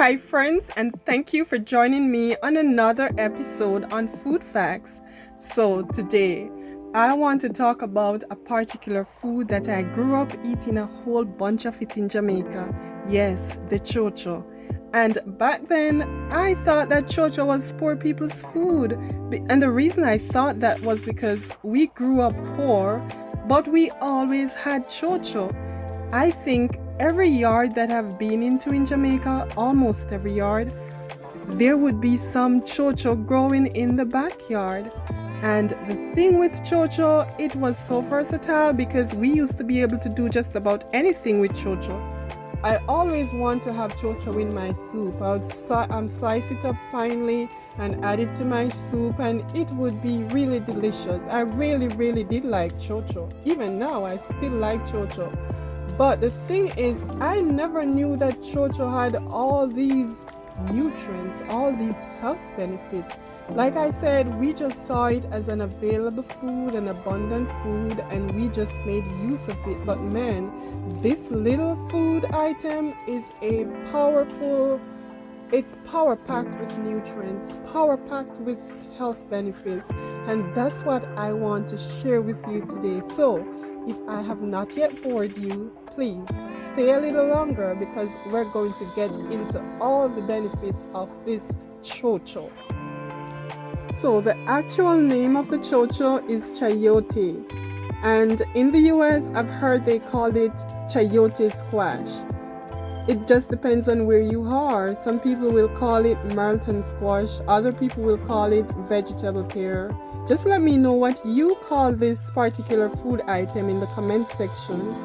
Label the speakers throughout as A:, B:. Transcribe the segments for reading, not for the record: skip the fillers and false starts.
A: Hi, friends, and thank you for joining me on another episode on Food Facts. So, today I want to talk about a particular food that I grew up eating a whole bunch of it in Jamaica. Yes, the chocho. And back then, I thought that chocho was poor people's food. And the reason I thought that was because we grew up poor, but we always had chocho. I think every yard that I've been into in Jamaica, almost every yard, there would be some chocho growing in the backyard. And the thing with chocho, it was so versatile because we used to be able to do just about anything with chocho. I always want to have chocho in my soup. I would slice it up finely and add it to my soup, and it would be really delicious. I really did like chocho. Even now, I still like chocho. But the thing is, I never knew that chocho had all these nutrients, all these health benefits. Like I said, we just saw it as an available food, an abundant food, and we just made use of it. But man, this little food item is it's power packed with nutrients, power packed with health benefits, and that's what I want to share with you today. So, if I have not yet bored you, please stay a little longer because we're going to get into all the benefits of this chocho. So, the actual name of the chocho is chayote, and in the US, I've heard they call it chayote squash. It just depends on where you are. Some people will call it Marlton squash, other people will call it vegetable pear. Just let me know what you call this particular food item in the comments section.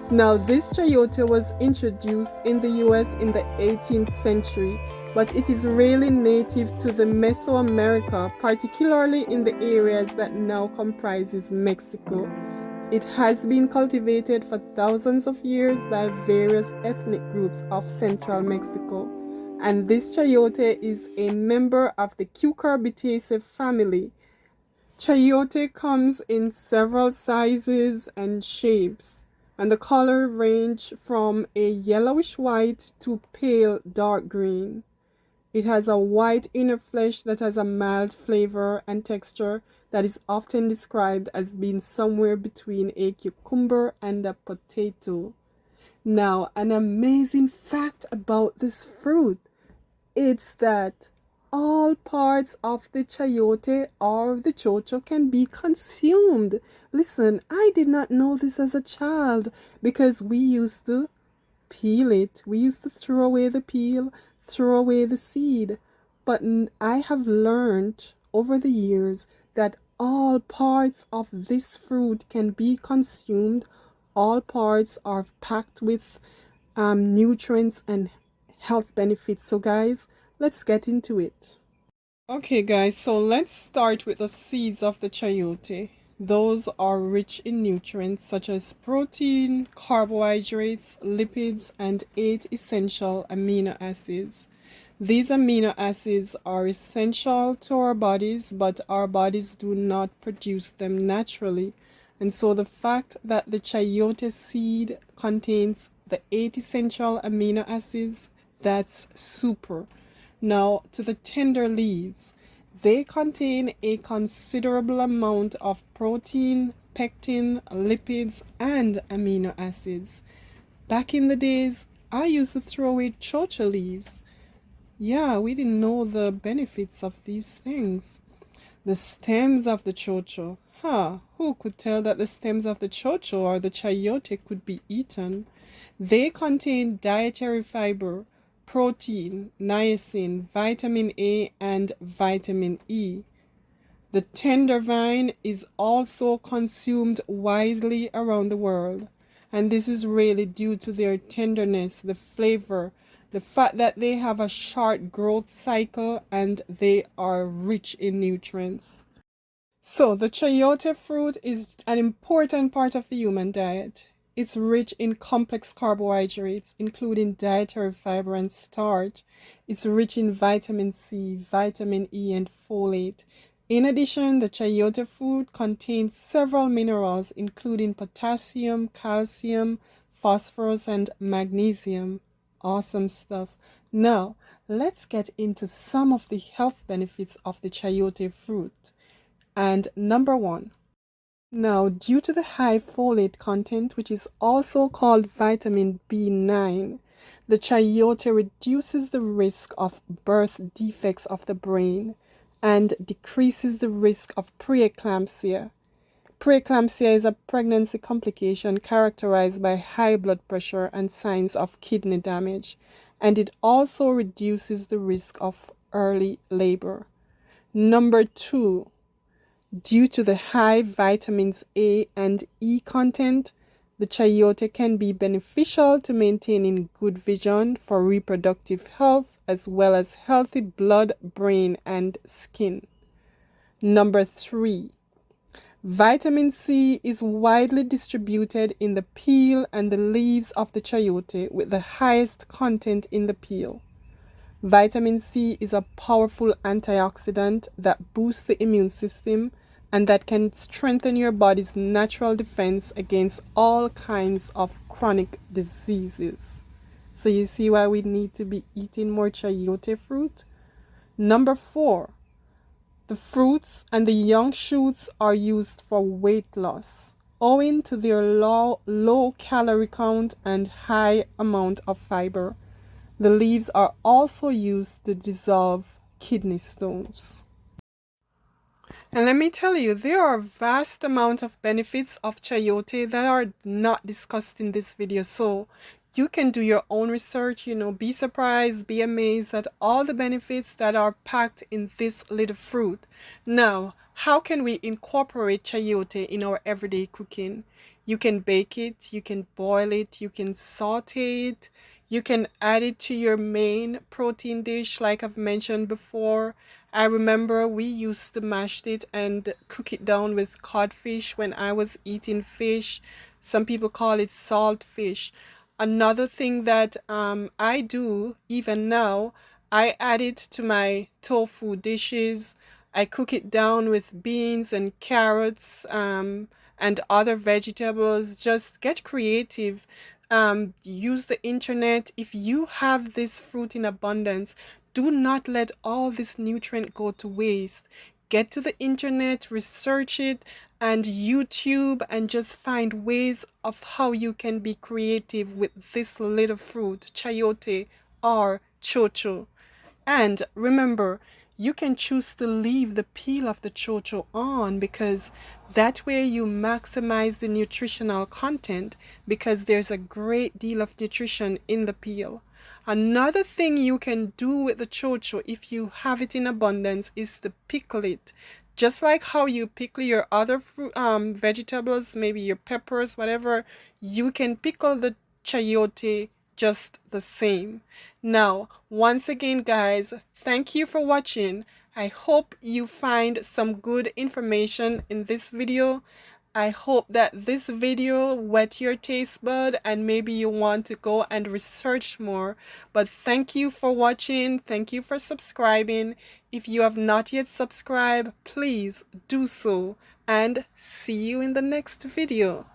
A: Now, this chayote was introduced in the US in the 18th century, but it is really native to the Mesoamerica, particularly in the areas that now comprises Mexico. It has been cultivated for thousands of years by various ethnic groups of central Mexico, and this chayote is a member of the Cucurbitaceae family. Chayote comes in several sizes and shapes, and the color range from a yellowish white to pale dark green. It has a white inner flesh that has a mild flavor and texture that is often described as being somewhere between a cucumber and a potato. Now, an amazing fact about this fruit is that all parts of the chayote or the chocho can be consumed. Listen, I did not know this as a child because we used to peel it. We used to throw away the peel, throw away the seed. But I have learned over the years that all parts of this fruit can be consumed. All parts are packed with nutrients and health benefits. So guys, let's get into it. Okay guys, so let's start with the seeds of the chayote. Those are rich in nutrients such as protein, carbohydrates, lipids, and 8 essential amino acids. These amino acids are essential to our bodies, but our bodies do not produce them naturally. And so the fact that the chayote seed contains the 8 essential amino acids, that's super. Now, to the tender leaves. They contain a considerable amount of protein, pectin, lipids, and amino acids. Back in the days, I used to throw away chocha leaves. Yeah, we didn't know the benefits of these things. The stems of the chocho. Who could tell that the stems of the chocho or the chayote could be eaten? They contain dietary fiber, protein, niacin, vitamin A, and vitamin E. The tender vine is also consumed widely around the world, and this is really due to their tenderness, the flavor, the fact that they have a short growth cycle, and they are rich in nutrients. So, the chayote fruit is an important part of the human diet. It's rich in complex carbohydrates, including dietary fiber and starch. It's rich in vitamin C, vitamin E, and folate. In addition, the chayote fruit contains several minerals, including potassium, calcium, phosphorus, and magnesium. Awesome stuff. Now, let's get into some of the health benefits of the chayote fruit. And number one, now, due to the high folate content, which is also called vitamin B9, the chayote reduces the risk of birth defects of the brain and decreases the risk of preeclampsia. Preeclampsia is a pregnancy complication characterized by high blood pressure and signs of kidney damage, and it also reduces the risk of early labor. Number two, due to the high vitamins A and E content, the chayote can be beneficial to maintaining good vision for reproductive health as well as healthy blood, brain, and skin. Number three, vitamin C is widely distributed in the peel and the leaves of the chayote with the highest content in the peel. Vitamin C is a powerful antioxidant that boosts the immune system and that can strengthen your body's natural defense against all kinds of chronic diseases. So you see why we need to be eating more chayote fruit? Number four, the fruits and the young shoots are used for weight loss, owing to their low calorie count and high amount of fiber. The leaves are also used to dissolve kidney stones. And let me tell you, there are vast amounts of benefits of chayote that are not discussed in this video. So you can do your own research, be surprised, be amazed at all the benefits that are packed in this little fruit. Now, how can we incorporate chayote in our everyday cooking? You can bake it, you can boil it, you can saute it, you can add it to your main protein dish like I've mentioned before. I remember we used to mash it and cook it down with codfish when I was eating fish. Some people call it salt fish. Another thing that I do even now, I add it to my tofu dishes. I cook it down with beans and carrots and other vegetables. Just get creative. Use the internet. If you have this fruit in abundance, do not let all this nutrient go to waste. Get to the internet, research it, and YouTube, and just find ways of how you can be creative with this little fruit, chayote or chocho. And remember, you can choose to leave the peel of the chocho on because that way you maximize the nutritional content because there's a great deal of nutrition in the peel. Another thing you can do with the chocho if you have it in abundance is to pickle it. Just like how you pickle your other fruit, vegetables, maybe your peppers, whatever, you can pickle the chayote just the same. Now, once again, guys, thank you for watching. I hope you find some good information in this video. I hope that this video whet your taste bud and maybe you want to go and research more. But thank you for watching. Thank you for subscribing. If you have not yet subscribed, please do so. And see you in the next video.